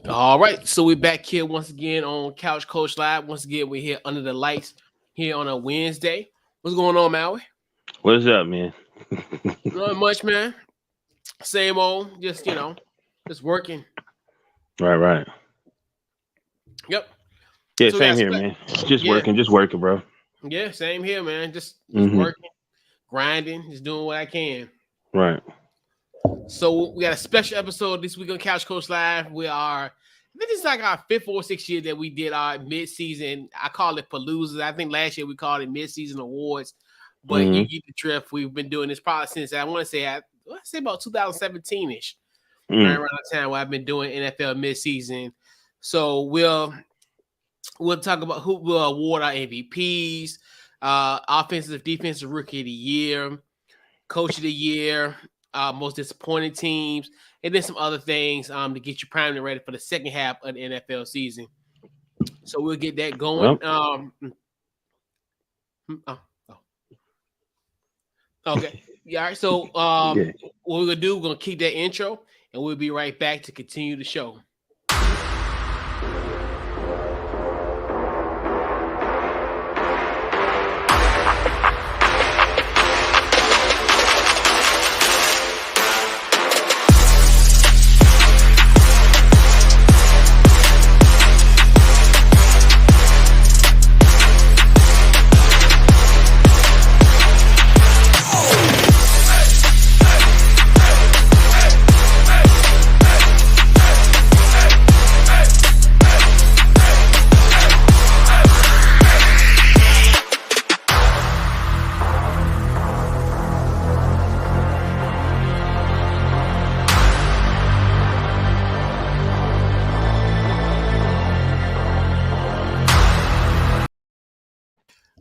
All right, so we're back here once again on Couch Coach Live. Once again, we're here under the lights here on a Wednesday. What's going on, Maui? What's up, man? Not much, man. Same old, just working. Right. Yep. Yeah, So we same got here, man. Just yeah, working, bro. yeah, same here, man. Just Hmm. working, grinding, just doing what I can. Right. So we got a special episode this week on Couch Coach Live. I think this is like our fifth or sixth year that we did our mid-season. I call it Palooza. I think last year we called it mid-season awards, but you Hmm. get the drift. We've been doing this probably since I want to say about 2017 ish, right Mm. around the time where I've been doing NFL mid-season. So we'll talk about who will award our MVPs, offensive, defensive rookie of the year, coach of the year, most disappointing teams, and then some other things to get you primed and ready for the second half of the NFL season. So we'll get that going. Well, Oh, oh, okay. Yeah, all right. So yeah. what we're gonna do, we're gonna keep that intro and we'll be right back to continue the show.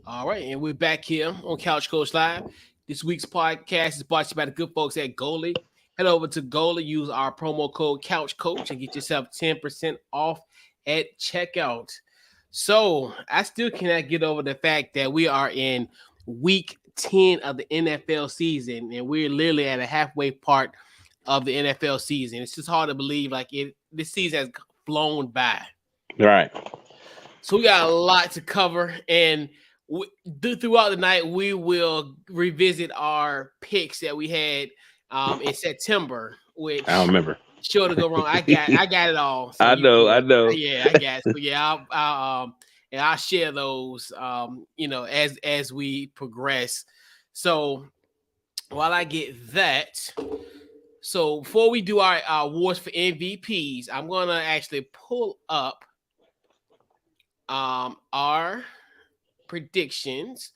All right, and we're back here on Couch Coach Live. This week's podcast is brought to you by the good folks at Goalie. Head over to Goalie, use our promo code Couch Coach, and get yourself 10% off at checkout. So I still cannot get over the fact that we are in week 10 of the NFL season, and we're literally at a halfway part of the NFL season. It's just hard to believe, this season has flown by. Right. So we got a lot to cover, and throughout the night, we will revisit our picks that we had in September, which I don't remember. sure to go wrong. I got it all. So I you know. can, I know. yeah, I got it. So yeah, and I'll share those, as we progress. So while I get that, so before we do our awards for MVPs, I'm gonna actually pull up our predictions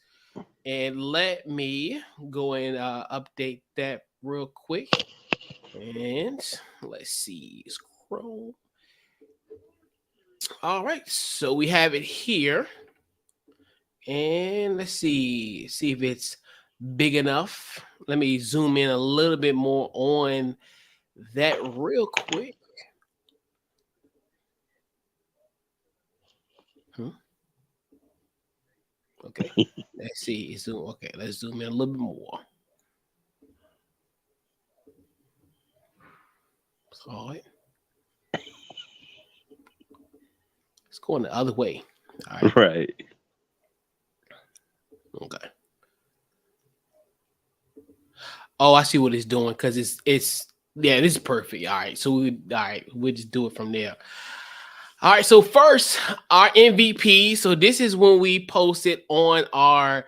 and let me go and update that real quick. And let's see, scroll. All right, so we have it here, and let's see if it's big enough. Let me zoom in a little bit more on that real quick. Okay, let's see. Zoom. Okay, let's zoom in a little bit more. All right, it's going the other way. All right. Right. Okay. Oh, I see what it's doing because it's yeah, this is perfect. All right, so we'll just do it from there. All right, so first our MVP. So this is when we posted on our,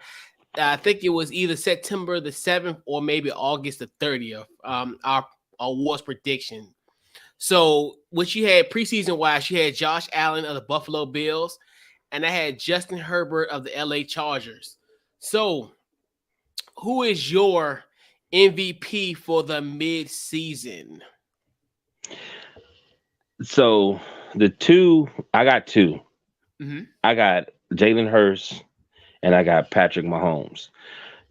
I think it was either September the 7th or maybe August the 30th. Our awards prediction. So what you had preseason wise, you had Josh Allen of the Buffalo Bills, and I had Justin Herbert of the LA Chargers. So who is your MVP for the mid-season? So I got two. Mm-hmm. I got Jalen Hurts and I got Patrick Mahomes.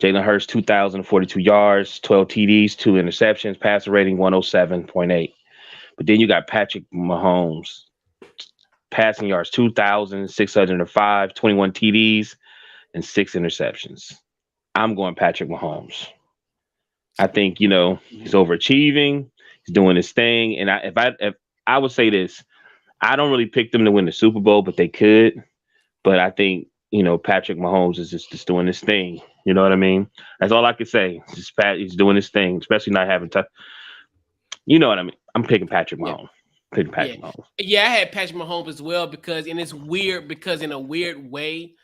Jalen Hurts, 2,042 yards, 12 TDs, 2 interceptions, passer rating 107.8. But then you got Patrick Mahomes, passing yards 2,605, 21 TDs, and 6 interceptions. I'm going Patrick Mahomes. I think, he's overachieving, he's doing his thing. And if I would say this, I don't really pick them to win the Super Bowl, but they could. But I think Patrick Mahomes is just doing this thing. You know what I mean? That's all I could say. Just Pat, he's doing this thing, especially not having to. You know what I mean? I'm picking Patrick Yeah, Mahomes. Picking yeah, Patrick Mahomes. yeah. I had Patrick Mahomes as well and it's weird because in a weird way,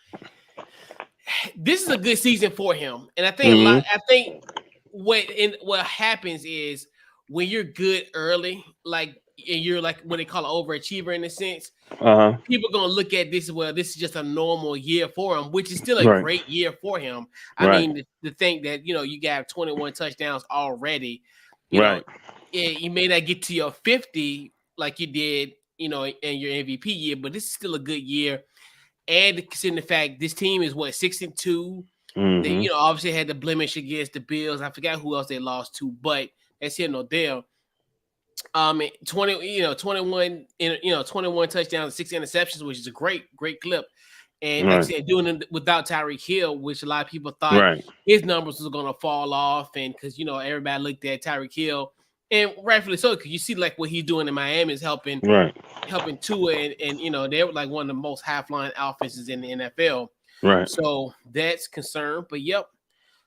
this is a good season for him, and I think a lot. Hmm. I think what happens is when you're good early, like and you're like what they call an overachiever in a sense. Uh huh. People are gonna look at this as well. This is just a normal year for him, which is still a Right. great year for him. I Right. mean, to think that you got 21 touchdowns already, you know, Right. you may not get to your 50 like you did, in your MVP year, but this is still a good year. And considering the fact this team is what 6-2, they Hmm. obviously had the blemish against the Bills. I forgot who else they lost to, but that's here no there. 21, 21 touchdowns, 6 interceptions, which is a great clip. And like I Right. said, doing it without Tyreek Hill, which a lot of people thought Right. his numbers was gonna fall off, and because everybody looked at Tyreek Hill, and rightfully so, because you see like what he's doing in Miami is Right. helping Tua, and they were like one of the most high flying offenses in the NFL. Right. So that's concerned. But yep.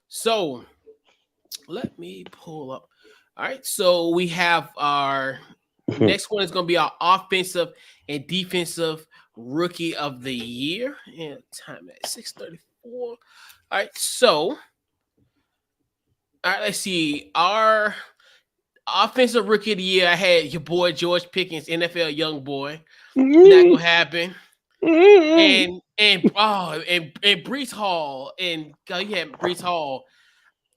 So let me pull up. All right. So we have our next one is going to be our offensive and defensive rookie of the year. And time at 6:34. All right. So, all right, let's see. Our offensive rookie of the year, I had your boy George Pickens, NFL young boy. Not gonna happen. And Brees Hall, and you had Brees Hall,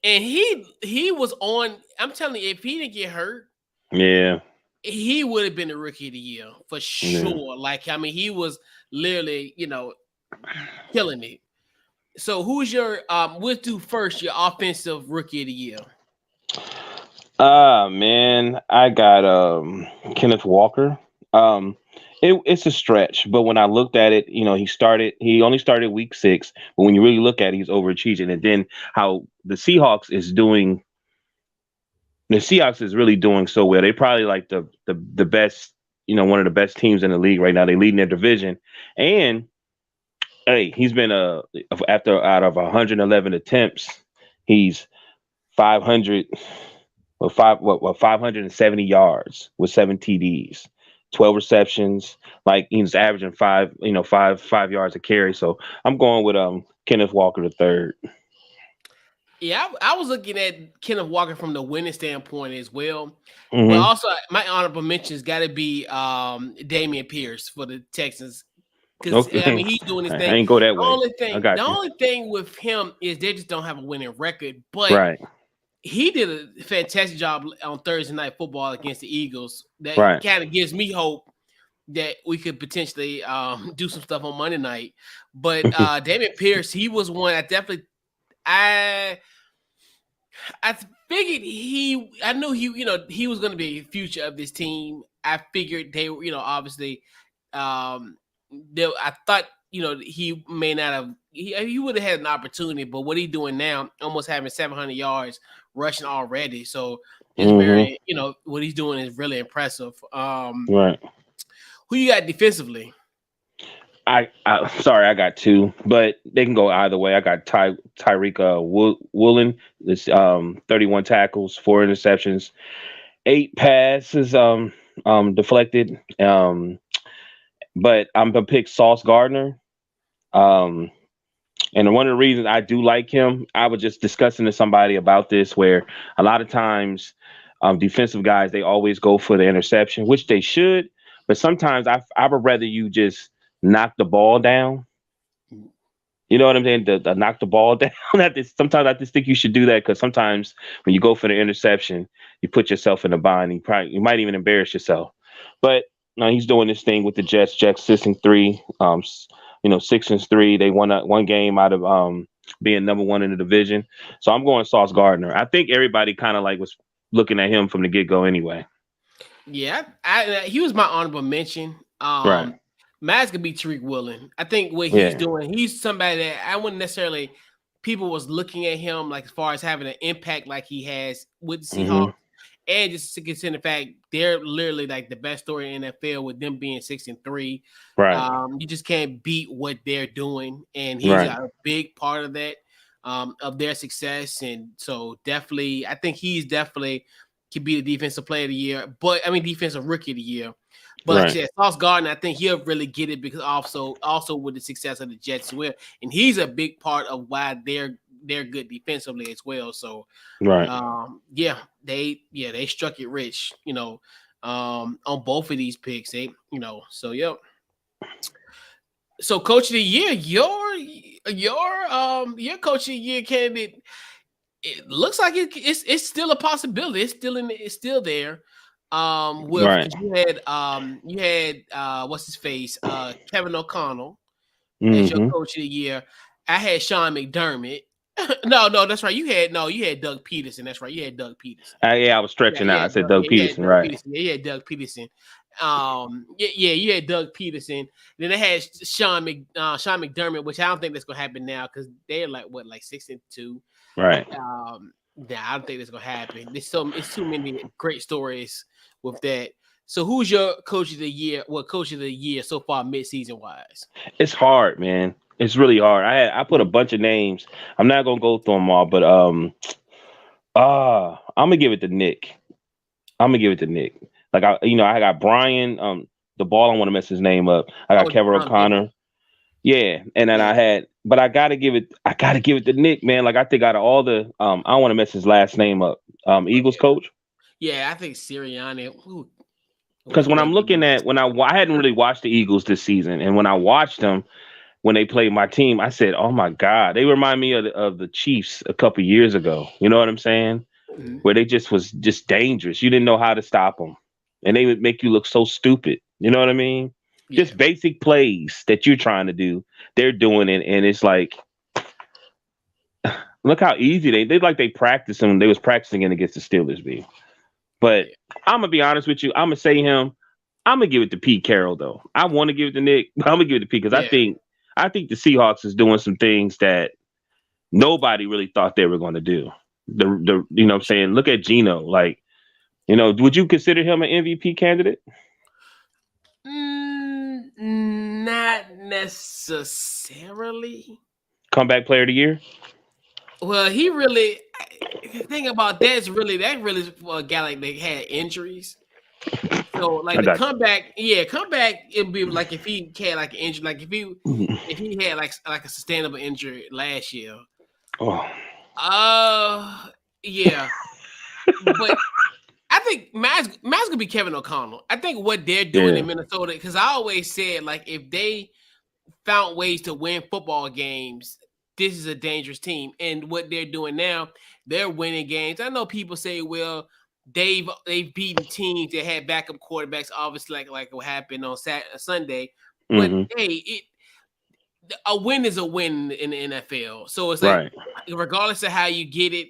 and he was on. I'm telling you, if he didn't get hurt, Yeah. he would have been the rookie of the year for Yeah. sure. Like, I mean, he was literally, killing it. So who's your we'll do first your offensive rookie of the year. Ah man, I got Kenneth Walker. Um it's a stretch, but when I looked at it, he only started week 6, but when you really look at it, he's overachieving. And then how the Seahawks is really doing so well. They probably like the best, one of the best teams in the league right now. They lead in their division. And hey, he's been after out of 111 attempts, he's 500 570 yards with 7 TDs, 12 receptions. Like he's averaging 5 yards a carry. So I'm going with Kenneth Walker the third. Yeah, I was looking at Kenneth Walker from the winning standpoint as well. But Hmm. also my honorable mentions got to be Damian Pierce for the Texans. Because I Okay, mean he's doing his I thing. ain't go that The way. only I thing, the got you. only thing with him is they just don't have a winning record. But Right, he did a fantastic job on Thursday Night Football against the Eagles. That right. kind of gives me hope that we could potentially do some stuff on Monday night. But Damian Pierce, he was one I I figured I knew he was going to be a future of this team. I figured they were, obviously, um, I thought, he may not have, he would have had an opportunity, but what he's doing now, almost having 700 yards rushing already. So it's Hmm. very, what he's doing is really impressive. Right. Who you got defensively? I sorry, I got two, but they can go either way. I got Tyreek Woolen. This 31 tackles, 4 interceptions, 8 passes deflected. But I'm gonna pick Sauce Gardner. Um, and one of the reasons I do like him, I was just discussing to somebody about this, where a lot of times defensive guys they always go for the interception, which they should, but sometimes I would rather you just knock the ball down. You know what I'm saying? The knock the ball down. Sometimes I just think you should do that because sometimes when you go for the interception, you put yourself in a bind. You might even embarrass yourself. But no, he's doing this thing with the Jets. Jets 6-3. 6-3. They won one game out of being number one in the division. So I'm going Sauce Gardner. I think everybody kind of like was looking at him from the get go anyway. Yeah, he was my honorable mention. Right. Mine's gonna be Tariq Woolen. I think what he's Yeah. doing, he's somebody that I wouldn't necessarily people was looking at him like as far as having an impact like he has with the Hmm. Seahawks. and just to consider the fact they're literally like the best story in NFL with them being 6-3. Right. You just can't beat what they're doing, and he's Right. a big part of that, of their success. And so definitely, I think he's definitely could be the defensive player of the year, but I mean defensive rookie of the year. But like I Right. said, Sauce Gardner, I think he'll really get it because also with the success of the Jets as well, and he's a big part of why they're good defensively as well. So Right. they struck it rich, on both of these picks. So yep. So coach of the year, your coach of the year candidate, it looks like it's still a possibility. It's still there. With Right. because you had what's his face, Kevin O'Connell as your Mm-hmm. coach of the year. I had Sean McDermott. No, that's right. You had Doug Peterson. That's right. You had Doug Peterson. Yeah, I was Yeah, stretching out. I said Doug you had Peterson. Doug Right. Peterson. Yeah, you had Doug Peterson. You had Doug Peterson. Then they had Sean McDermott, which I don't think that's gonna happen now because they're like 6-2. Right. Yeah, I don't think that's gonna happen. It's too many great stories with that. So who's your coach of the year? What coach of the year so far mid-season wise? It's hard, man. It's really hard. I put a bunch of names. I'm not gonna go through them all, but I'm gonna give it to Nick. I'm gonna give it to Nick. Like I got Brian. The ball. I want to mess his name up. I got Oh, Kevin Vick. O'Connor. Yeah, and then Yeah, but I gotta give it. I gotta give it to Nick, man. Like I think out of all the, I don't want to mess his last name up. Eagles coach. yeah. I think Sirianni. Because when I'm Whoever he looking is. at I hadn't really watched the Eagles this season, and when I watched them when they played my team, I said, "Oh my God, they remind me of the Chiefs a couple years ago." You know what I'm saying? Mhm. Where they just was just dangerous. You didn't know how to stop them, and they would make you look so stupid. You know what I mean? Yeah, Just basic plays that you're trying to do, they're doing it, and it's like, look how easy they like they practice them. They was practicing it against the Steelers, B. But yeah, I'm gonna be honest with you. I'm gonna say him. I'm gonna give it to Pete Carroll though. I want to give it to Nick, but I'm gonna give it to Pete because yeah, I think the Seahawks is doing some things that nobody really thought they were going to do. The you know what I'm saying, look at Geno. Like, would you consider him an MVP candidate? Not necessarily. Comeback player of the year? Well, he really. The thing about that really is for a guy like that had injuries. So like I the got comeback, it'd be like if he had like an injury, like if he had like a sustainable injury last year. oh, Uh, yeah, but I think mine's gonna be Kevin O'Connell. I think what they're doing yeah, in Minnesota, because I always said like if they found ways to win football games, this is a dangerous team. And what they're doing now, they're winning games. I know people say, well, they've beaten teams that had backup quarterbacks, obviously like what happened on Sunday. But hmm, hey, a win is a win in the NFL. So it's like right, regardless of how you get it,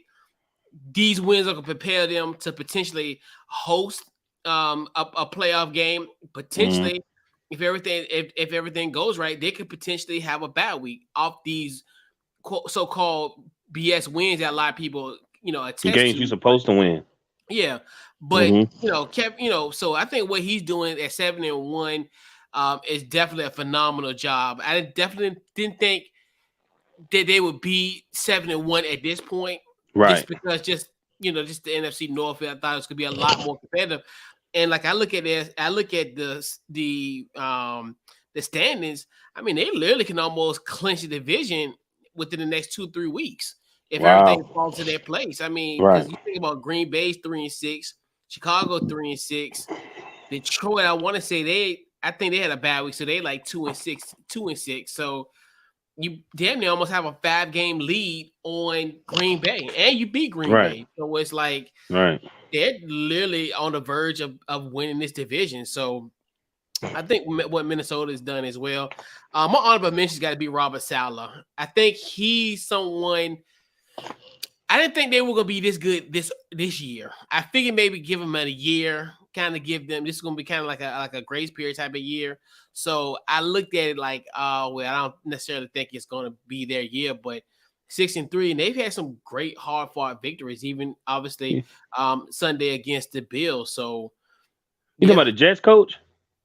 these wins are going to prepare them to potentially host a playoff game. hmm, Potentially, if everything goes right, they could potentially have a bad week off these so-called BS wins that a lot of people the attest games you're to. But supposed to win. yeah, but Hmm. Kev, so I think what he's doing at 7-1 is definitely a phenomenal job. I definitely didn't think that they would be 7-1 at this point, just Right. because just the NFC North. I thought it was gonna be a lot more competitive. And like I look at this, I look at the standings. I mean, they literally can almost clinch the division within the next 2-3 weeks if everything Wow. falls to their place. I mean, Right. because you think about Green Bay's 3-6, Chicago 3-6, Detroit. I think they had a bad week, so they like 2-6, 2-6. So you damn near almost have a 5-game lead on Green Bay, and you beat Green Right. Bay. So it's like Right. they're literally on the verge of winning this division. So I think what Minnesota has done as well. My honorable mention's got to be Robert Saleh. I think he's someone. I didn't think they were gonna be this good this year. I figured maybe give them a year, kind of give them. This is gonna be kind of like a grace period type of year. So I looked at it like, well, I don't necessarily think it's gonna be their year, but 6-3, and they've had some great hard fought victories, even obviously Sunday against the Bills. So You talking yeah, about the Jets coach?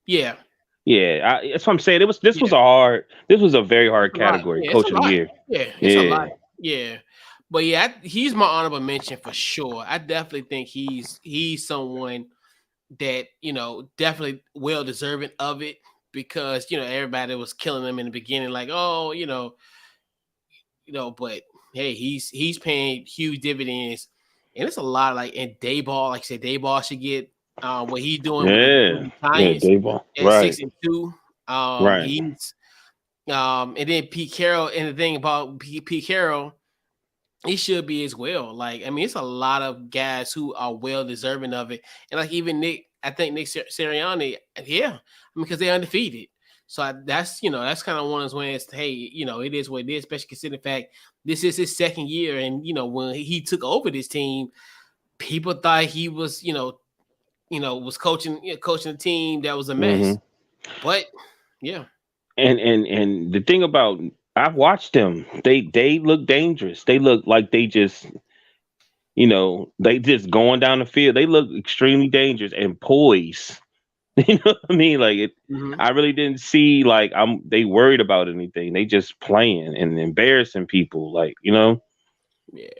yeah, Yeah, that's what I'm saying. yeah. This was a very hard It's a lot. category, Yeah, it's coach a of the lot. year. Yeah, it's a lot. Yeah. Yeah. But yeah, he's my honorable mention for sure. I definitely think he's someone that, definitely well deserving of it because, everybody was killing him in the beginning, like, oh, but hey, he's paying huge dividends. And it's a lot like in Dayball, like I said, Dayball should get what he's doing with Yeah. the Yeah, Giants Dable. at Right. 6-2. Right. He's and then Pete Carroll, and the thing about Pete Carroll, he should be as well. Like, I mean, it's a lot of guys who are well deserving of it. And like even I think Nick Sirianni, yeah, because they're undefeated. So that's kind of one of those ways, hey, it is what it is, especially considering the fact this is his second year. And, when he took over this team, people thought he was, was coaching a team that was a Hmm. mess. But yeah. And the thing about I've watched them. They look dangerous. They look like they just going down the field. They look extremely dangerous and poised. You know what I mean? Like it. Mhm. I really didn't see like they worried about anything. They just playing and embarrassing people. Like Yeah.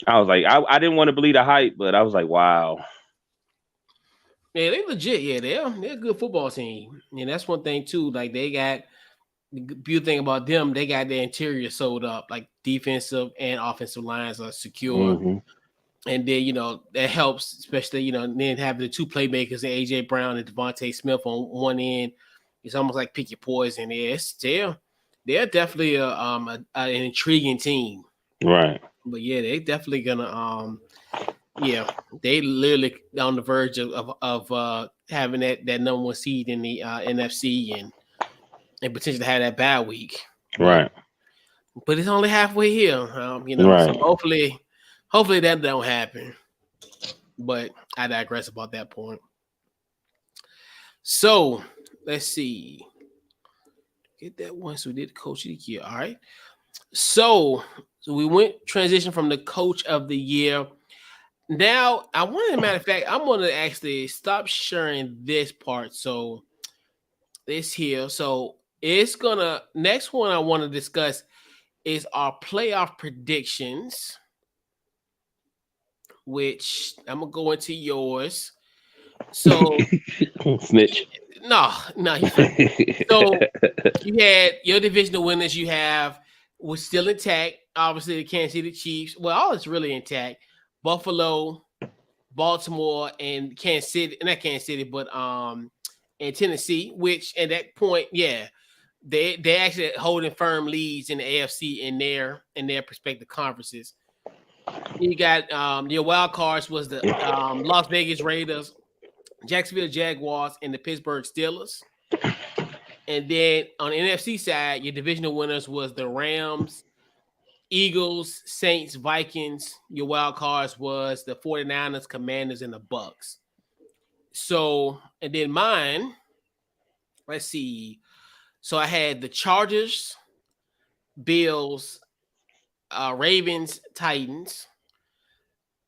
I was like I didn't want to believe the hype, but I was like, wow. Yeah, they legit. Yeah, they're a good football team, and that's one thing too. Like they got the beautiful thing about them, they got their interior sold up. Like defensive and offensive lines are secure, Hmm. and then that helps, especially then having the two playmakers, AJ Brown and Devontae Smith on one end. It's almost like pick your poison. Yes, they're definitely an intriguing team. Right. But yeah, they definitely gonna yeah, they literally on the verge of having that number one seed in the NFC and potentially have that bad week. But Right. but it's only halfway here, So Right. hopefully that don't happen. But I digress about that point. So let's see. Get that one. So we did coach of the year. All right. So we went transition from the coach of the year. Now, I wanted, matter of fact, I'm gonna actually stop sharing this part. So this here, so it's gonna next one I want to discuss is our playoff predictions, which I'm gonna go into yours. So Snitch. no, you fine. So you had your divisional winners. You have was still intact. Obviously, the Kansas City Chiefs. Well, all is really intact. Buffalo, Baltimore, and Kansas City, not Kansas City, but and Tennessee, which at that point, yeah, they actually holding firm leads in the AFC in their respective conferences. You got your wild cards was the Las Vegas Raiders, Jacksonville Jaguars, and the Pittsburgh Steelers. And then on the NFC side, your divisional winners was the Rams, Eagles, Saints, Vikings. Your wild cards was the 49ers, Commanders, and the Bucks. So, and then mine, let's see. So I had the Chargers, Bills, Ravens, Titans,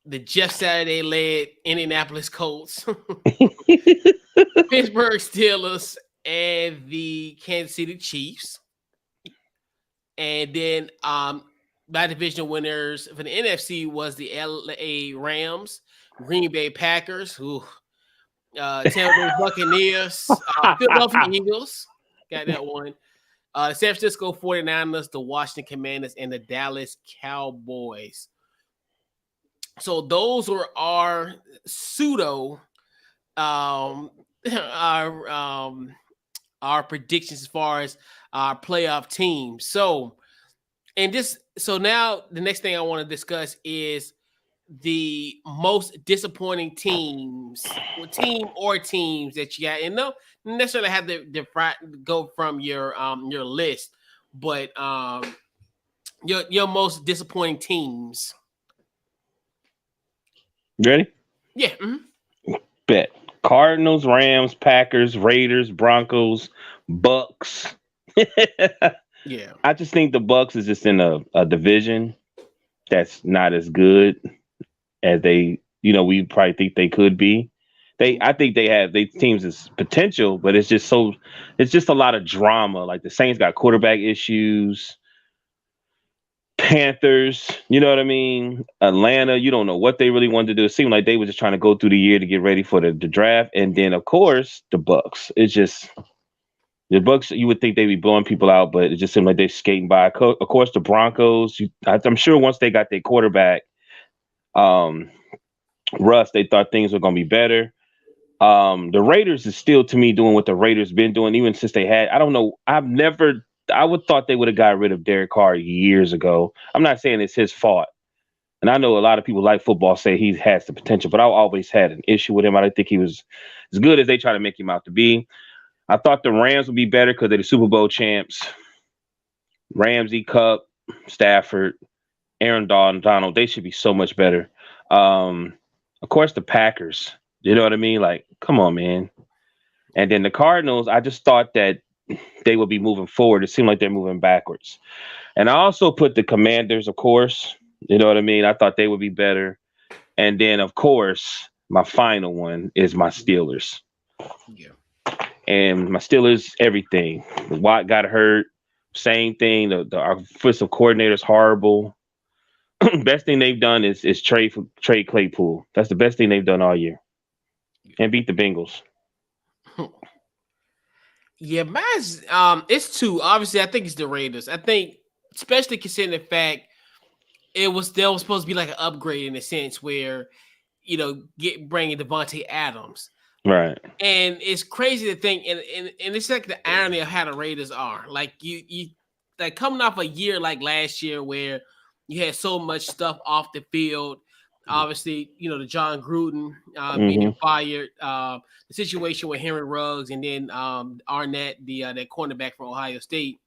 the Jeff Saturday led Indianapolis Colts, Pittsburgh Steelers, and the Kansas City Chiefs. And then my division winners for the NFC was the LA Rams, Green Bay Packers, Tampa Bay Buccaneers, Philadelphia Eagles, got that one. San Francisco 49ers, the Washington Commanders, and the Dallas Cowboys. So those were our pseudo our our predictions as far as our playoff team. So now the next thing I want to discuss is the most disappointing teams that you got. And no necessarily have to go from your list, but your most disappointing teams. Ready? Yeah. Mm-hmm. Bet. Cardinals, Rams, Packers, Raiders, Broncos, Bucks. Yeah. I just think the Bucks is just in a division that's not as good as we probably think they could be. I think they teams is potential, but it's just a lot of drama. Like the Saints got quarterback issues. Panthers, you know what I mean? Atlanta, you don't know what they really wanted to do. It seemed like they were just trying to go through the year to get ready for the draft. And then of course the Bucks. It's just the Bucks, you would think they'd be blowing people out, but it just seemed like they're skating by. Of course, the Broncos. I'm sure once they got their quarterback, um, Russ, they thought things were going to be better. The Raiders is still to me doing what the Raiders been doing even since they had. I don't know. I would thought they would have got rid of Derek Carr years ago. I'm not saying it's his fault, and I know a lot of people like football say he has the potential, but I always had an issue with him. I didn't think he was as good as they try to make him out to be. I thought the Rams would be better because they're the Super Bowl champs. Ramsey, Cup, Stafford, Aaron Donald, they should be so much better. Of course, the Packers. You know what I mean? Like, come on, man. And then the Cardinals, I just thought that they would be moving forward. It seemed like they're moving backwards. And I also put the Commanders, of course. You know what I mean? I thought they would be better. And then, of course, my final one is my Steelers. Yeah. And my Steelers, everything. Watt got hurt. Same thing. Our offensive coordinator is horrible. Best thing they've done is trade Claypool. That's the best thing they've done all year. And beat the Bengals. Yeah, mine's it's two. Obviously, I think it's the Raiders. I think, especially considering the fact there was supposed to be like an upgrade in a sense where bringing Devontae Adams. Right. And it's crazy to think, and it's like the irony of how the Raiders are. Like you like coming off a year like last year where you had so much stuff off the field. Obviously, the John Gruden being fired, the situation with Henry Ruggs, and then Arnett, that cornerback from Ohio State.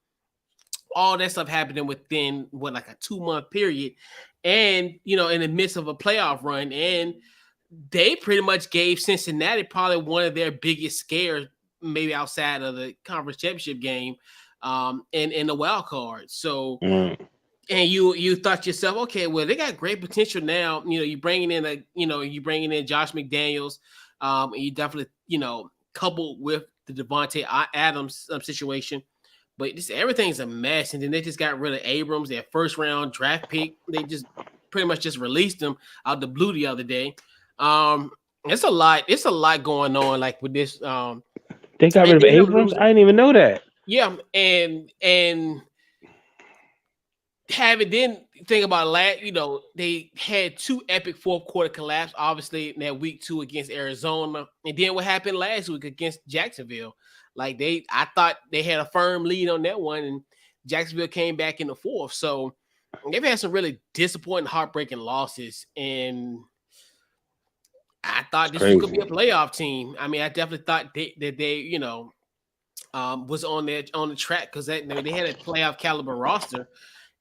All that stuff happening within like a 2-month period, and in the midst of a playoff run, and they pretty much gave Cincinnati probably one of their biggest scares, maybe outside of the conference championship game, in the wild card. So, and you thought to yourself, okay, well, they got great potential now. You bringing in Josh McDaniels, and you definitely coupled with the Devontae Adams situation. But just everything's a mess. And then they just got rid of Abrams, their first round draft pick. They just pretty much just released them out the blue the other day. It's a lot. It's a lot going on, like with this. They got rid of Abrams. I didn't even know that. Yeah, and then think about they had 2 epic fourth quarter collapse. Obviously, in that week 2 against Arizona, and then what happened last week against Jacksonville. Like I thought they had a firm lead on that one, and Jacksonville came back in the fourth. So they've had some really disappointing, heartbreaking losses, and I thought this was going to be a playoff team. I mean, I definitely thought that they was on the track because they had a playoff caliber roster,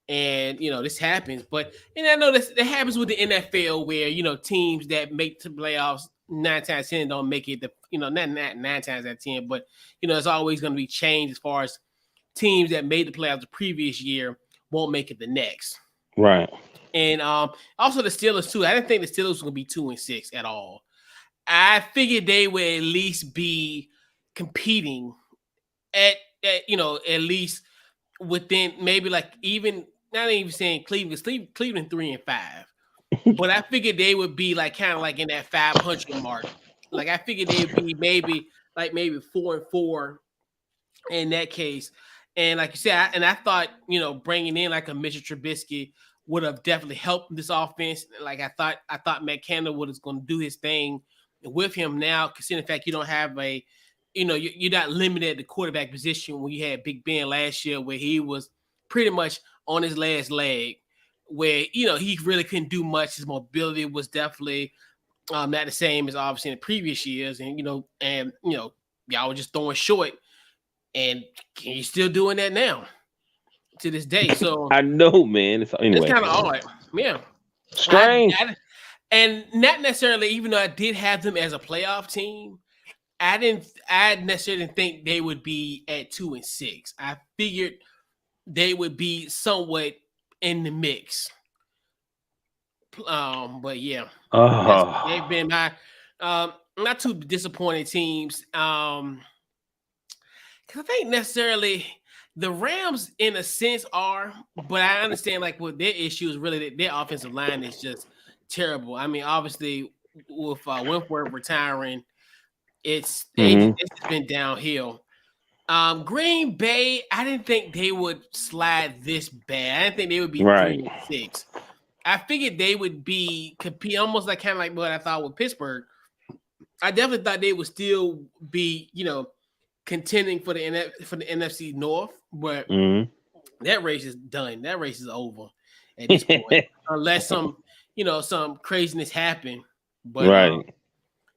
and this happens. But I know that happens with the NFL where teams that make the playoffs 9 times 10 don't make it. Not 9 times out of 10, but it's always going to be changed as far as teams that made the playoffs the previous year won't make it the next. Right. And also the Steelers too. I didn't think the Steelers were going to be 2-6 at all. I figured they would at least be competing at least within maybe like even not even saying Cleveland 3-5, but I figured they would be like kind of like in that 500 mark. Like I figured they'd be maybe 4-4 in that case. And like you said, I thought bringing in like a Mitchell Trubisky would have definitely helped this offense. Like I thought Matt Canada was going to do his thing with him now, considering the fact you don't have you're not limited at the quarterback position when you had Big Ben last year, where he was pretty much on his last leg, where he really couldn't do much. His mobility was definitely not the same as obviously in the previous years, and y'all were just throwing short, and you're still doing that now to this day. So I know, man. It's kind of odd, yeah, strange. And not necessarily, even though I did have them as a playoff team, I necessarily didn't think they would be at 2-6. I figured they would be somewhat in the mix. But yeah, they've Oh. been my not too disappointing teams. 'Cause I think necessarily the Rams, in a sense, are, but I understand like what their issue is really that their offensive line is just terrible. I mean, obviously with Wentworth retiring, Hmm. it's just been downhill. Green Bay, I didn't think they would slide this bad. I didn't think they would be Right. 3-6. I figured they would be compete almost like kind of like what I thought with Pittsburgh. I definitely thought they would still be, contending for the NFC North, but Hmm. that race is done. That race is over at this point, unless some craziness happen. But Right.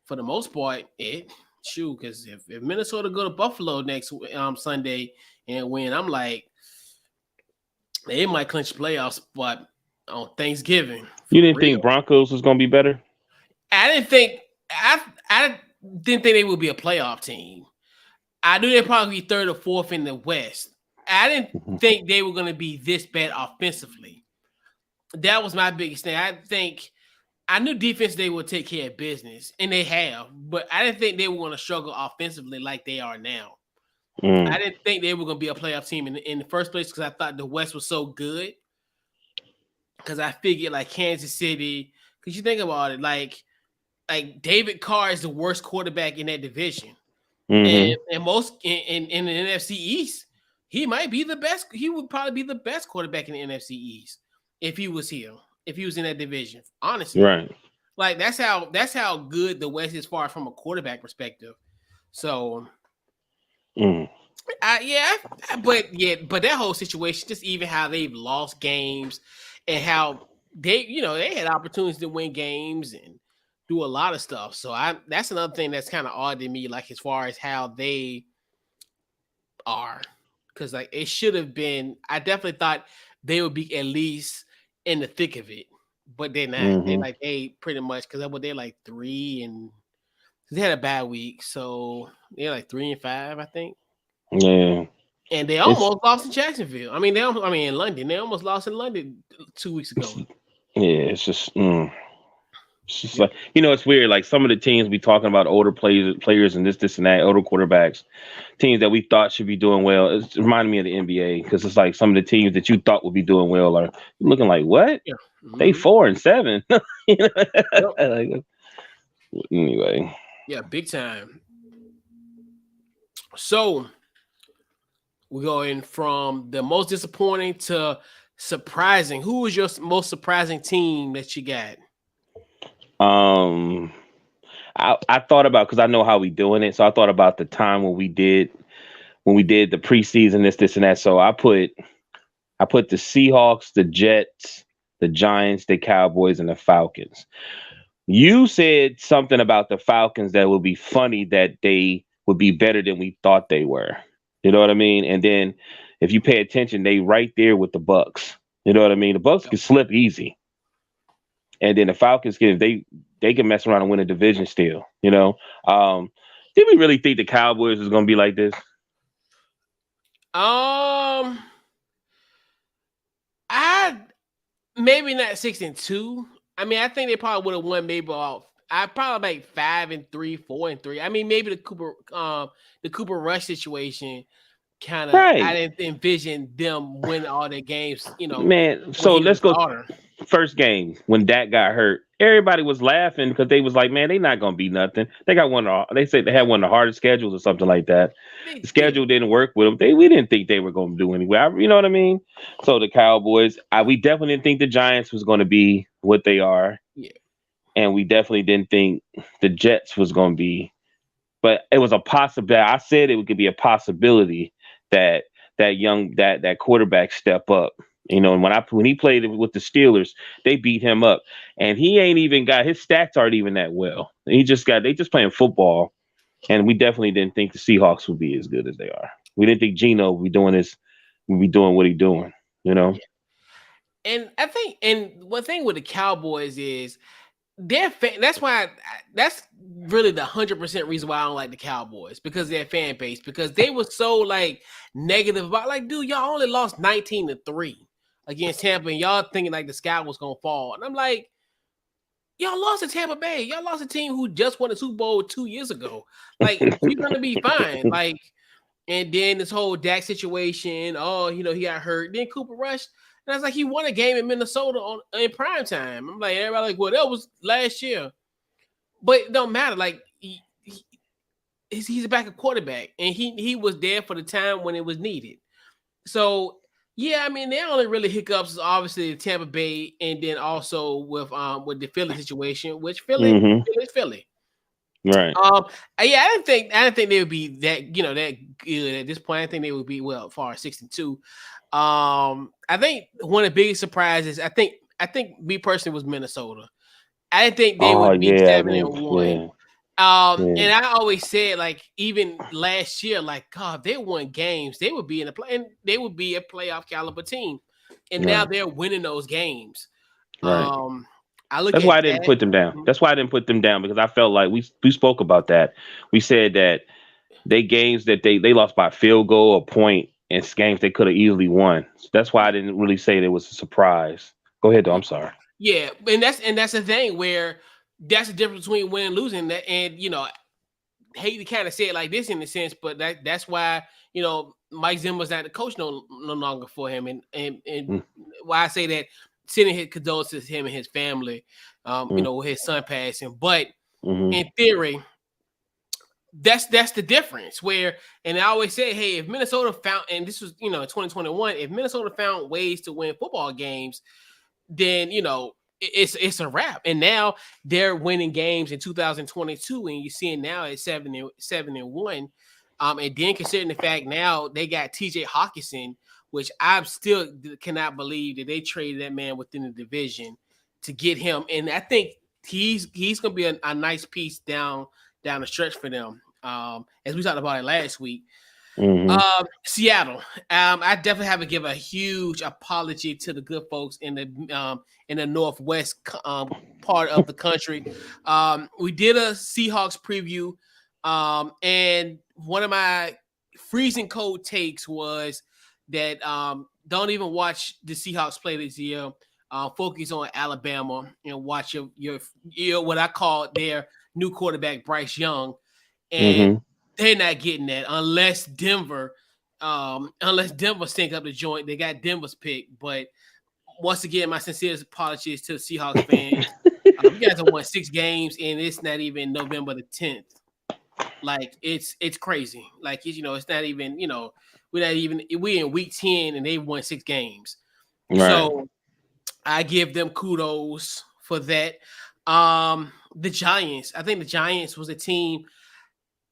for the most part, because if Minnesota go to Buffalo next Sunday and win, I'm like they might clinch playoff spot on Thanksgiving You for didn't think real. Broncos was gonna be better? I didn't think I didn't think they would be a playoff team. I knew they'd probably be third or fourth in the West. I didn't Mhm. think they were going to be this bad offensively. That was my biggest thing. I knew defense they would take care of business, and they have, but I didn't think they were going to struggle offensively like they are now. I Mm. didn't think they were going to be a playoff team in the first place because I thought the West was so good. Because I figured like Kansas City, because you think about it, like David Carr is the worst quarterback in that division. Hmm. And most in the NFC East, he might be the best. He would probably be the best quarterback in the NFC East if he was here, if he was in that division. Honestly, Right. like that's how good the West is far from a quarterback perspective. So, Mm. but that whole situation, just even how they've lost games and how they had opportunities to win games and do a lot of stuff. So that's another thing that's kind of odd to me, like as far as how they are, because like it should have been. I definitely thought they would be at least in the thick of it, but they're not. Hmm. They pretty much because they're like 3 and they had a bad week, so they're like 3-5, I think. Yeah. And they It's, almost lost in Jacksonville. I mean in London. They almost lost in London 2 weeks it's ago. yeah. It's just. Mm. It's just Yeah, like it's weird. Like some of the teams we talking about older players, and this and that, older quarterbacks, teams that we thought should be doing well. It's reminding me of the NBA because it's like some of the teams that you thought would be doing well are looking like what yeah, they 4-7. you know? yep, Like, anyway. yeah, big time. So we're going from the most disappointing to surprising. Who was your most surprising team that you got? Um, I thought about because I know how we doing it, so I thought about the time when we did the preseason this and that. So I put the Seahawks, the Jets, the Giants, the Cowboys, and the Falcons. You said something about the Falcons that would be funny that they would be better than we thought they were. You know what I mean? And then if you pay attention, they right there with the Bucks. You know what I mean? The Bucks can slip easy, and then the Falcons they can mess around and win a division still. Um, did we really think the Cowboys was going to be like this? Um, I maybe not 6-2. I mean, I think they probably would have won maybe about I probably like 5-3, 4-3. I mean, maybe the Cooper Rush situation kind of I Right, didn't envision them winning all their games, man. when So he was a let's go starter. first game when Dak got hurt. Everybody was laughing because they was like, man, they not gonna be nothing. They got they said they had one of the hardest schedules or something like that. They The did. schedule didn't work with them. We didn't think they were gonna do anyway. You know what I mean? So the Cowboys, we definitely didn't think the Giants was gonna be what they are, Yeah. and we definitely didn't think the Jets was gonna be. But it was a possibility. I said it could be a possibility that that quarterback step up. And when he played with the Steelers, they beat him up, and he ain't even got his stats aren't even that well. They just playing football, and we definitely didn't think the Seahawks would be as good as they are. We didn't think Geno would be doing what he's doing. You know. Yeah. And I think and one thing with the Cowboys is that's why that's really the 100% reason why I don't like the Cowboys, because their fan base, because they were so like negative about like, dude, y'all only lost 19-3 against Tampa, and y'all thinking like the sky was gonna fall, and I'm like, Y'all lost to Tampa Bay. Y'all lost a team who just won the Super Bowl 2 years ago. Like, you're gonna be fine. Like, and then this whole Dak situation. Oh, he got hurt. Then Cooper Rush. And I was like, he won a game in Minnesota in prime time. I'm like, everybody like, well, that was last year. But it don't matter. Like, he's a backup quarterback, and he was there for the time when it was needed. So yeah, I mean, their only really hiccups is obviously Tampa Bay, and then also with the Philly situation, which Philly's Philly. Right. Yeah, I didn't think they would be that that good at this point. I didn't think they would be as far as 6-2. I think one of the biggest surprises, I think me personally, was Minnesota. I didn't think they Oh would be yeah, 7-1. yeah. And I always said, like, even last year, like, God, they won games, they would be in the play, and they would be a playoff caliber team. And now they're winning those games. Right. I look That's at why I didn't that. put them down. That's why I didn't put them down, because I felt like we spoke about that. We said that they games that they lost by field goal or point, and games they could have easily won. So that's why I didn't really say it was a surprise. Go ahead, though. I'm sorry. Yeah, and that's the thing where that's the difference between winning and losing. That, and hate to kind of say it like this in a sense, but that's why Mike Zimmer's not the coach no longer for him, and why I say that, sending his condolences to him and his family, with his son passing. But in theory, that's the difference. Where, and I always say, hey, if Minnesota found, and this was 2021, if Minnesota found ways to win football games, then it's a wrap. And now they're winning games in 2022, and you're seeing now at 7-1. And then considering the fact now they got TJ Hawkinson, which I still cannot believe that they traded that man within the division to get him. And I think he's going to be a nice piece down the stretch for them. As we talked about it last week. Seattle. I definitely have to give a huge apology to the good folks in the Northwest part of the country. We did a Seahawks preview, and one of my freezing cold takes was that don't even watch the Seahawks play this year. Focus on Alabama and watch your what I call their new quarterback, Bryce Young, and they're not getting that unless Denver sync up the joint. They got Denver's pick. But once again, my sincerest apologies to the Seahawks fans. You guys have won 6 games, and it's not even November the 10th. Like, it's crazy. Like, it's not even, we're in week 10 and they won 6 games. Right. So I give them kudos for that. The Giants, I think the Giants was a team,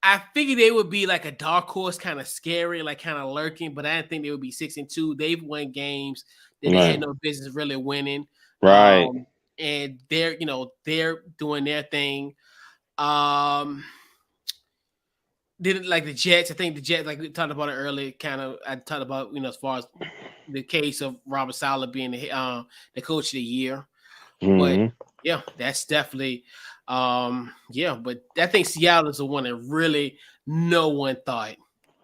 I figured they would be like a dark horse, kind of scary, like kind of lurking, but I didn't think they would be 6-2. They've won games that they had no business really winning. Right. And they're doing their thing. Didn't like the Jets. I think the Jets, like we talked about it earlier, I talked about, as far as the case of Robert Saleh being the coach of the year. But yeah, that's definitely but I think Seattle is the one that really no one thought.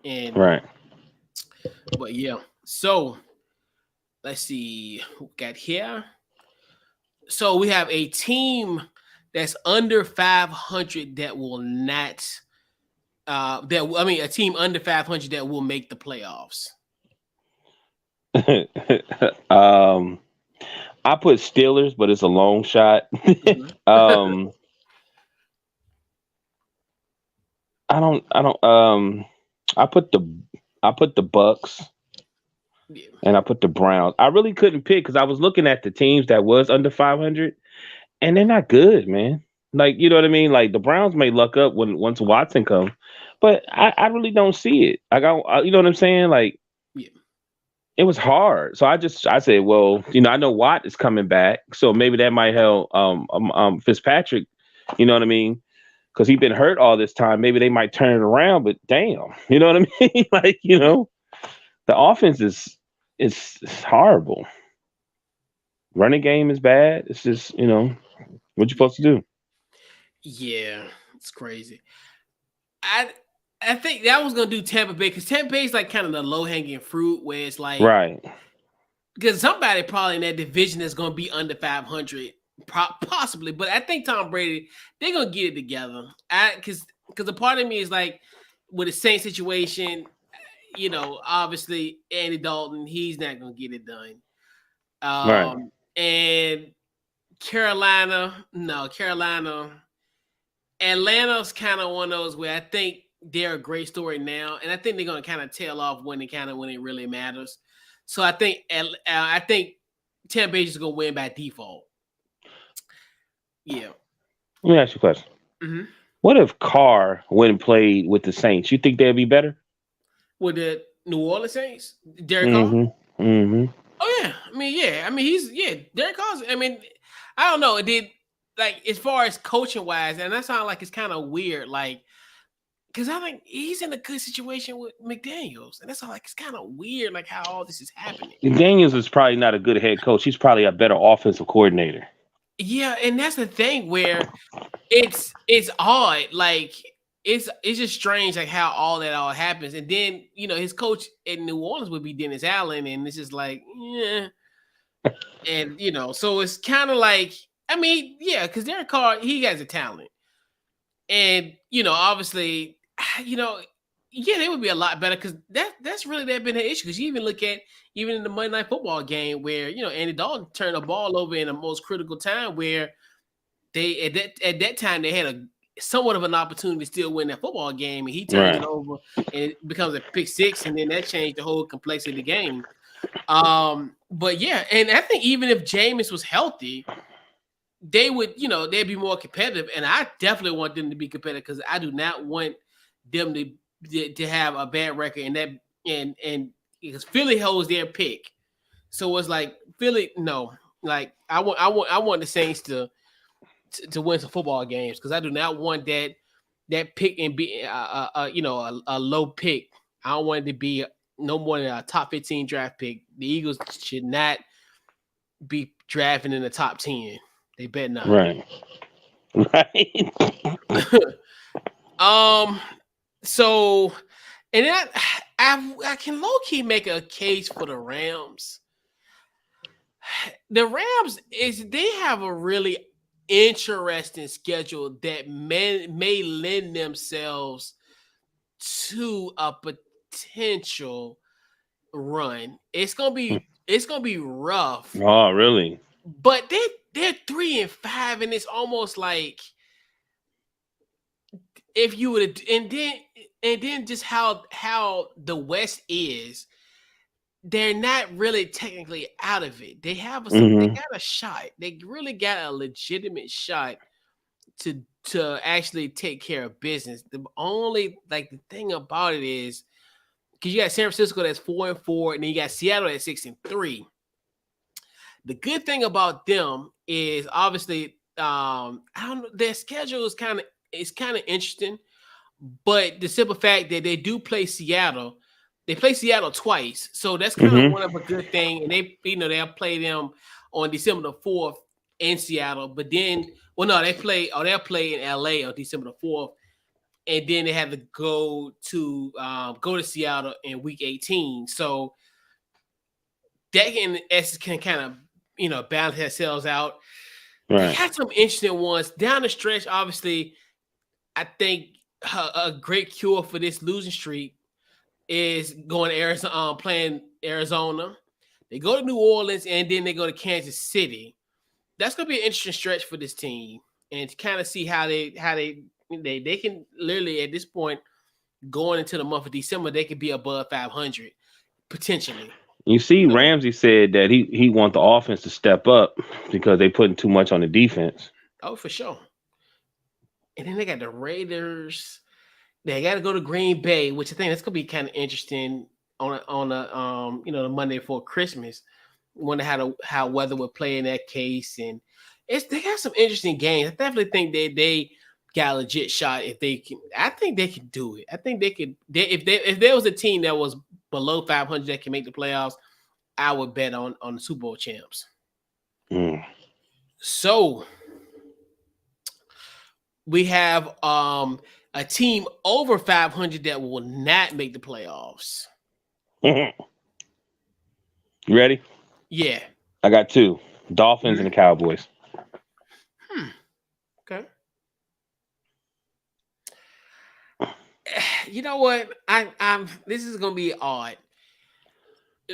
And right. But yeah, so let's see who got here. So we have a team that's under 500 that will not a team under 500 that will make the playoffs. I put Steelers, but it's a long shot. I put the Bucks, and I put the Browns. I really couldn't pick because I was looking at the teams that was under 500, and they're not good, man. Like, you know what I mean? Like, the Browns may luck up once Watson comes, but I really don't see it. You know what I'm saying? Like, it was hard. So I said, well, I know Watt is coming back, so maybe that might help Fitzpatrick, you know what I mean? Because he's been hurt all this time. Maybe they might turn it around, but damn, you know what I mean? Like, the offense is horrible. Running game is bad. It's just, what you supposed to do? Yeah, it's crazy. I think that was gonna do Tampa Bay, because Tampa Bay is like kind of the low hanging fruit, where it's like, right, because somebody probably in that division is gonna be under 500. Possibly, but I think Tom Brady, they're gonna get it together. Because a part of me is like with the same situation, obviously Andy Dalton, he's not gonna get it done. Right. And Carolina, no, Carolina, Atlanta's kind of one of those where I think they're a great story now, and I think they're gonna kind of tail off when it really matters. So I think Tampa Bay is gonna win by default. Yeah. Let me ask you a question. Mm-hmm. What if Carr went and played with the Saints? You think they'd be better? With the New Orleans Saints, Derek Carr. Mm-hmm. Mm-hmm. Oh yeah, I mean Derek Carr. I mean, I don't know. It did like as far as coaching wise, and that sounds like it's kind of weird. Like because I think he's in a good situation with McDaniels, and that's all like it's kind of weird, like how all this is happening. Daniels is probably not a good head coach. He's probably a better offensive coordinator. Yeah, and that's the thing where it's odd, like it's just strange, like how all happens, and then his coach in New Orleans would be Dennis Allen, and it's just like yeah, and so it's kind of like I mean yeah, because Derek Carr he has a talent, and obviously yeah, they would be a lot better because that's really been an issue. Because you even look at even in the Monday Night Football game where Andy Dalton turned the ball over in the most critical time where they at that time they had a somewhat of an opportunity to still win that football game, and he turns it over and it becomes a pick six, and then that changed the whole complexity of the game. But yeah, and I think even if Jameis was healthy, they would they'd be more competitive, and I definitely want them to be competitive because I do not want them to have a bad record and because Philly holds their pick, so it's like Philly no, like I want the Saints to win some football games because I do not want that pick and be a low pick. I don't want it to be no more than a top 15 draft pick. The Eagles should not be drafting in the top 10. They bet not. Right. So, and that I can low key make a case for the Rams. The Rams they have a really interesting schedule that may lend themselves to a potential run. It's gonna be rough. Oh, really? But they're 3-5, and it's almost like if you would and then just how the West is, they're not really technically out of it. They have they got a shot. They really got a legitimate shot to actually take care of business. The only the thing about it is because you got San Francisco that's 4-4, and then you got Seattle at 6-3. The good thing about them is obviously I don't know, their schedule is kind of interesting, but the simple fact that they do play Seattle, they play Seattle twice, so that's kind of one of a good thing. And they they'll play them on December the 4th in Seattle, but then they'll play in LA on December the 4th, and then they have to go to Seattle in week 18. So that can kind of balance themselves out. Right. They had some interesting ones down the stretch. Obviously, I think a great cure for this losing streak is going to Arizona, playing Arizona. They go to New Orleans, and then they go to Kansas City. That's going to be an interesting stretch for this team, and to kind of see how they can literally at this point going into the month of December, they could be above 500 potentially. You see, Ramsey said that he want the offense to step up because they putting too much on the defense. Oh, for sure. And then they got the Raiders. They got to go to Green Bay, which I think that's gonna be kind of interesting on the Monday before Christmas. Wonder how weather would play in that case, and they got some interesting games. I definitely think they got a legit shot if they can. I think they can do it. I think they could. If there was a team that was below 500 that can make the playoffs, I would bet on the Super Bowl champs. So we have a team over 500 that will not make the playoffs. You ready? Yeah. I got two. Dolphins and the Cowboys. You know what? I'm. This is gonna be odd.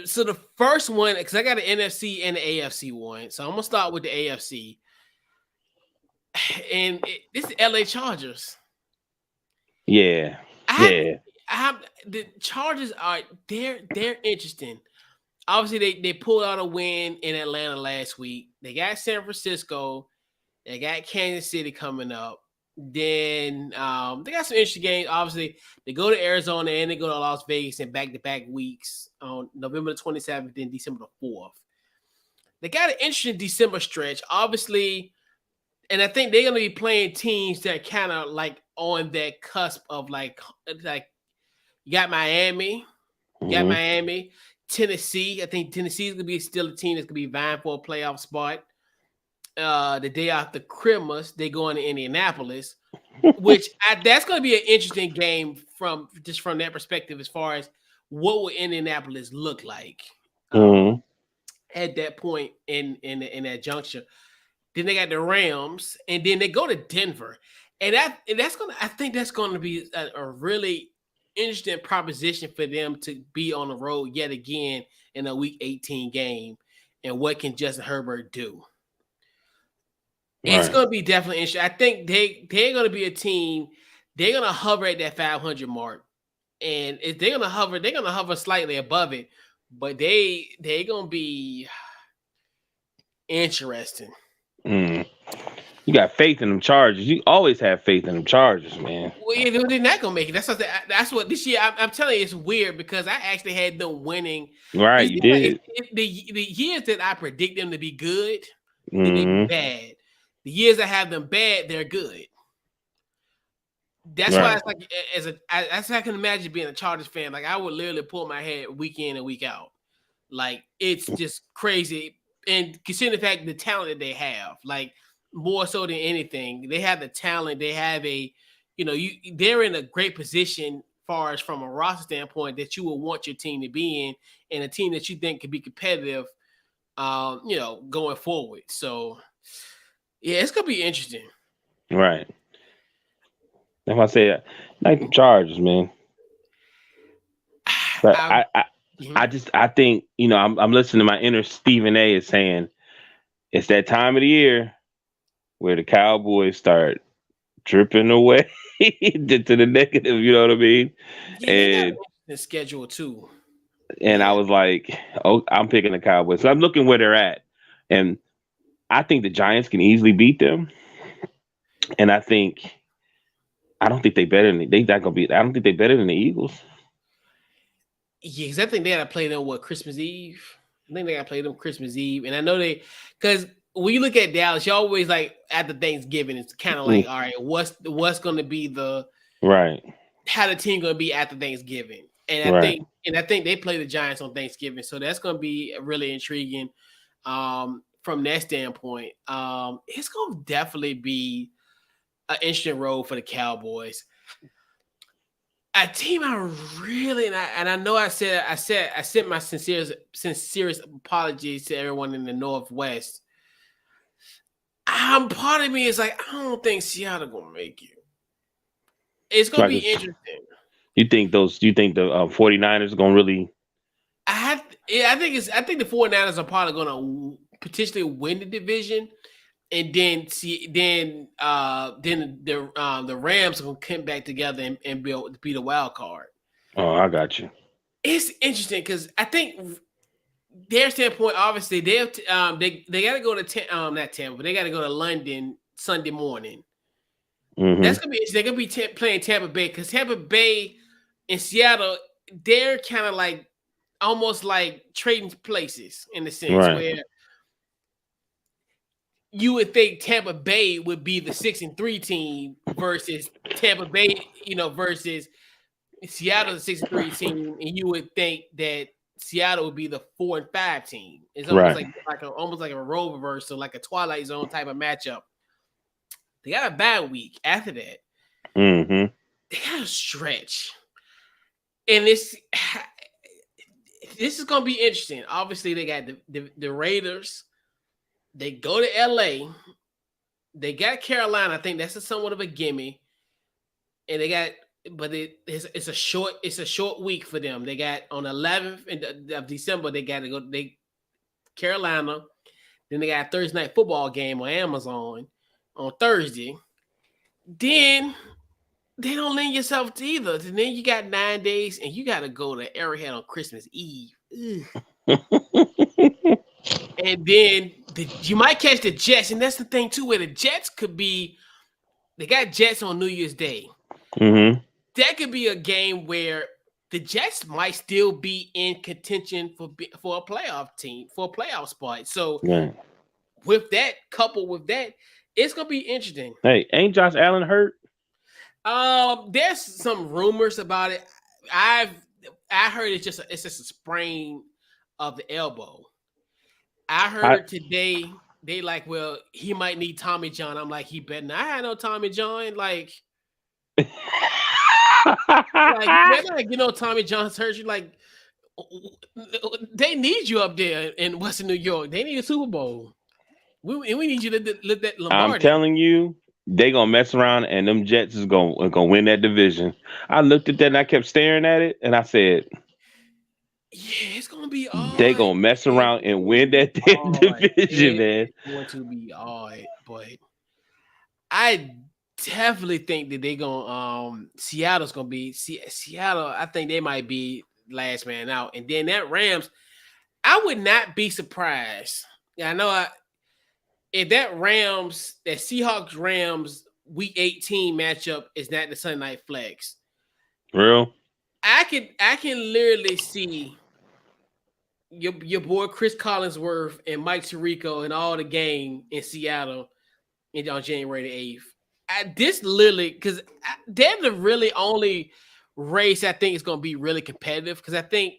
So the first one, because I got an NFC and an AFC one, so I'm gonna start with the AFC, and this is LA Chargers. Yeah, I have, yeah. I have the Chargers are they're interesting. Obviously, they pulled out a win in Atlanta last week. They got San Francisco. They got Kansas City coming up. Then they got some interesting games. Obviously, they go to Arizona and they go to Las Vegas in back-to-back weeks on November the 27th and December the 4th. They got an interesting December stretch, obviously, and I think they're going to be playing teams that kind of like on that cusp of like you got Miami, Hmm. Tennessee. I think Tennessee is going to be still a team that's going to be vying for a playoff spot. The day after Christmas, they go into Indianapolis, which that's going to be an interesting game from that perspective, as far as what will Indianapolis look like Hmm. at that point in that juncture. Then they got the Rams, and then they go to Denver, and that's gonna. I think that's going to be a really interesting proposition for them to be on the road yet again in a Week 18 game, and what can Justin Herbert do? It's Right. going to be definitely interesting. I think they're going to be a team. They're going to hover at that 500 mark, and if they're going to hover slightly above it. But they're going to be interesting. Mm. You got faith in them Chargers. You always have faith in them Chargers, man. Well, yeah, they're not going to make it. That's what this year. I'm telling you, it's weird because I actually had them winning. Right, It's you like did. the years that I predict them to be good, then they be Hmm. bad. The years I have them bad, they're good. That's why Right. it's like that's how I can imagine being a Chargers fan. Like I would literally pull my head week in and week out. Like it's just crazy. And considering the fact the talent that they have, like more so than anything, they have the talent. They have they're in a great position far as from a roster standpoint that you would want your team to be in, and a team that you think could be competitive, going forward. So yeah, it's gonna be interesting. Right. That's why I say like them Chargers, man. But I, mhm. I think I'm listening to my inner Stephen A. is saying it's that time of the year where the Cowboys start dripping away to the negative. You know what I mean? Yeah, they got an And interesting schedule too. I Yeah. was like, oh, I'm picking the Cowboys. So I'm looking where they're at, and I think the Giants can easily beat them. And I don't think they better than they not gonna be. I don't think they better than the Eagles. Yeah, because I think they got to play them Christmas Eve. I think they got to play them Christmas Eve, and I know because when you look at Dallas, you always like after Thanksgiving, it's kind of like, Mm, all right, what's going to be the right, how the team going to be after Thanksgiving, right, and I think they play the Giants on Thanksgiving, so that's going to be really intriguing from that standpoint. It's going to definitely be an interesting road for the Cowboys. A team I really and I know I sent my sincerest apologies to everyone in the Northwest. Part of me is like, I don't think Seattle gonna make it. It's gonna right. be 'Cause interesting. you think the 49ers gonna really I think the 49ers are probably gonna potentially win the division, and then the Rams are gonna come back together and be the wild card. oh, I got you. It's interesting because I think their standpoint, obviously, they got to go to not Tampa, but they got to go to London Sunday morning. That's Hmm. gonna be they're gonna be playing Tampa Bay because Tampa Bay and Seattle, they're kind of like almost like trading places in the sense Right, where you would think Tampa Bay would be the 6-3 team versus Tampa Bay, versus Seattle's a 6-3 team, and you would think that Seattle would be the 4-5 team. It's almost right. like a role reversal, like a Twilight Zone type of matchup. They got a bad week after that. Hmm. They got a stretch, and this is gonna be interesting. Obviously, they got the Raiders. They go to LA. They got Carolina. I think that's somewhat of a gimme, and they got but it's a short week for them. They got on the 11th of December. They got to go. Carolina. Then they got a Thursday night football game on Amazon on Thursday. Then they don't lend yourself to either. And then you got 9 days, and you got to go to Arrowhead on Christmas Eve. And then you might catch the Jets, and that's the thing too, where the Jets could be. They got Jets on New Year's Day. Mm-hmm. That could be a game where the Jets might still be in contention for a playoff team, for a playoff spot. So with that, coupled with that, it's gonna be interesting. Hey, ain't Josh Allen hurt? There's some rumors about it. I heard it's just a sprain of the elbow. I heard today they like, well, he might need Tommy John. I'm like, he better not have no Tommy John. Like Tommy John surgery. Like, they need you up there in Western New York. They need a Super Bowl. We need you to let that Lamar. I'm telling you, they gonna mess around, and them Jets is gonna win that division. I looked at that and I kept staring at it, and I said, "Yeah, it's gonna be odd. They gonna mess around and win that division, man. It's going to be odd, but I definitely think that they gonna Seattle's gonna be Seattle. I think they might be last man out, and then that Rams. I would not be surprised. Yeah, I know. If that Seahawks Rams Week 18 matchup is not the Sunday Night Flex, real, I can literally see your boy Chris Collinsworth and Mike Tirico and all the gang in Seattle on January the 8th. This literally, because they're the really only race I think is going to be really competitive. Because I think,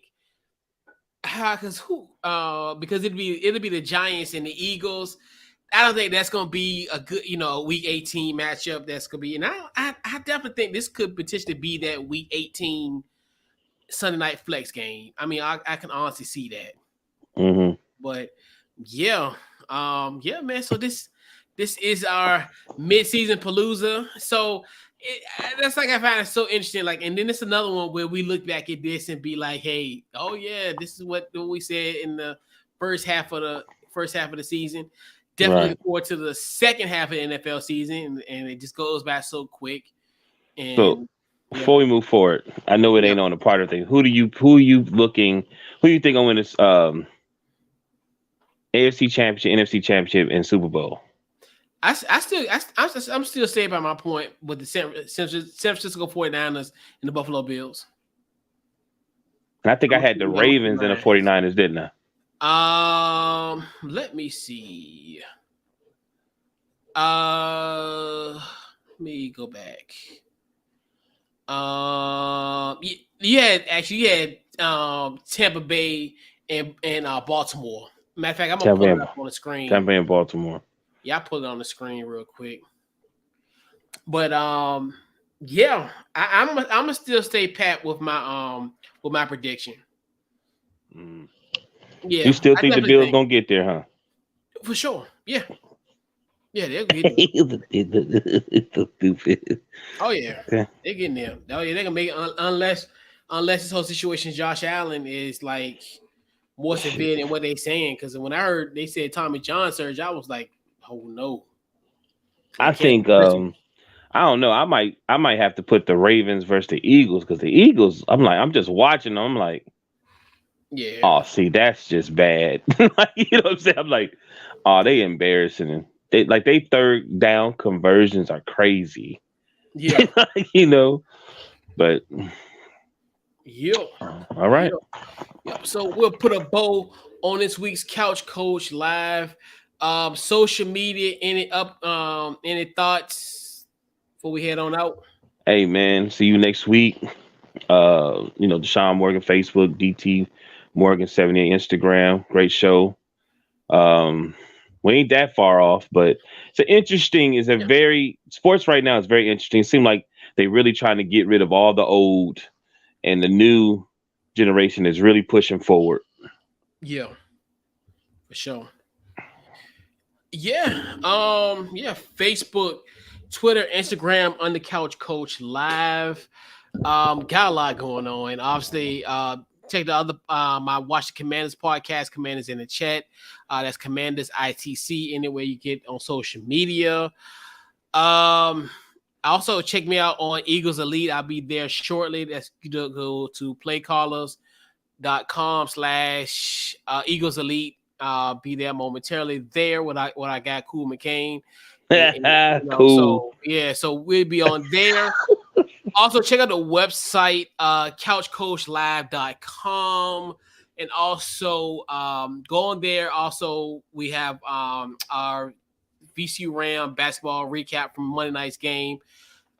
because it'll be the Giants and the Eagles. I don't think that's going to be a good, Week 18 matchup. That's going to be, and I definitely think this could potentially be that Week 18 Sunday Night Flex game. I mean, I can honestly see that. Mm-hmm. But yeah, man. So this is our mid-season palooza. So that's like I find it so interesting. Like, and then it's another one where we look back at this and be like, hey, oh yeah, this is what we said in the first half of the season. Definitely looking forward to the second half of the NFL season, and it just goes by so quick. And so before we move forward, I know it ain't on the part of the thing. Who are you think will win this AFC Championship, NFC Championship, and Super Bowl? I'm still staying by my point with the San Francisco 49ers and the Buffalo Bills. And I think I had the Ravens and the 49ers, didn't I? Let me see. Let me go back. You had Tampa Bay and Baltimore. Matter of fact, I'm gonna put it up on the screen. Tampa Bay and Baltimore. Yeah, I put it on the screen real quick. But yeah, I'm gonna still stay pat with my prediction. Mm. Yeah, you still think the Bills gonna get there, huh? For sure. Yeah. Yeah, they'll get there. It's so stupid. Oh yeah, they're getting there. Oh yeah, they're gonna make it unless this whole situation, Josh Allen is like more severe than what they're saying. Because when I heard they said Tommy John surgery, I was like, oh no. I think I don't know. I might have to put the Ravens versus the Eagles, because the Eagles, I'm just watching them. I'm like, yeah. Oh, see, that's just bad. You know what I'm saying? I'm like, oh, they embarrassing. They third down conversions are crazy. Yeah. But yeah. All right. Yep. So we'll put a bow on this week's Couch Coach Live. Social media, any thoughts before we head on out? Hey man, see you next week. Deshaun Morgan Facebook, DT Morgan 78 Instagram. Great show. We ain't that far off, but sports right now is very interesting. It seems like they really trying to get rid of all the old, and the new generation is really pushing forward. Yeah, for sure. Yeah. Facebook, Twitter, Instagram, On the Couch Coach Live. Got a lot going on. Obviously, check the other my Watch the Commanders podcast. Commanders in the chat. That's Commanders ITC. Anywhere you get on social media. Also check me out on Eagles Elite. I'll be there shortly. That's go to playcallers.com/Eagles Elite. Be there momentarily there when I got Cool McCain. Cool. So we'll be on there. Also, check out the website, couchcoachlive.com. And also go on there. Also, we have our VCU Ram basketball recap from Monday night's game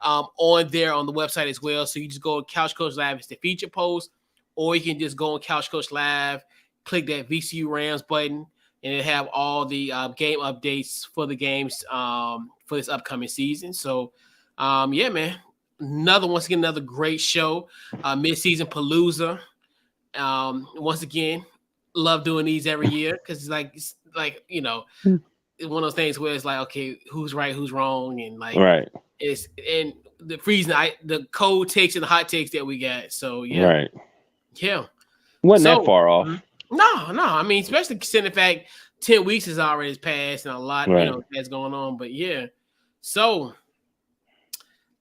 on there on the website as well. So you just go to Couch Coach Live, it's the feature post, or you can just go on Couch Coach Live, click that VCU Rams button, and it have all the game updates for the games for this upcoming season. So, yeah, man. Another great show, Mid Season Palooza. Once again, love doing these every year because it's like you know, it's one of those things where it's like, okay, who's right, who's wrong, and like right. It's and the freezing, the cold takes and the hot takes that we got. So yeah, right, yeah, wasn't that far off? No. I mean, especially considering the fact 10 weeks has already passed and a lot that's going on. But yeah, so.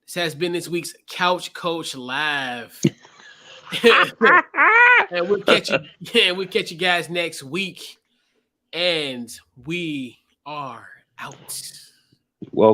This has been this week's Couch Coach Live. And we'll catch you guys next week. And we are out. Well.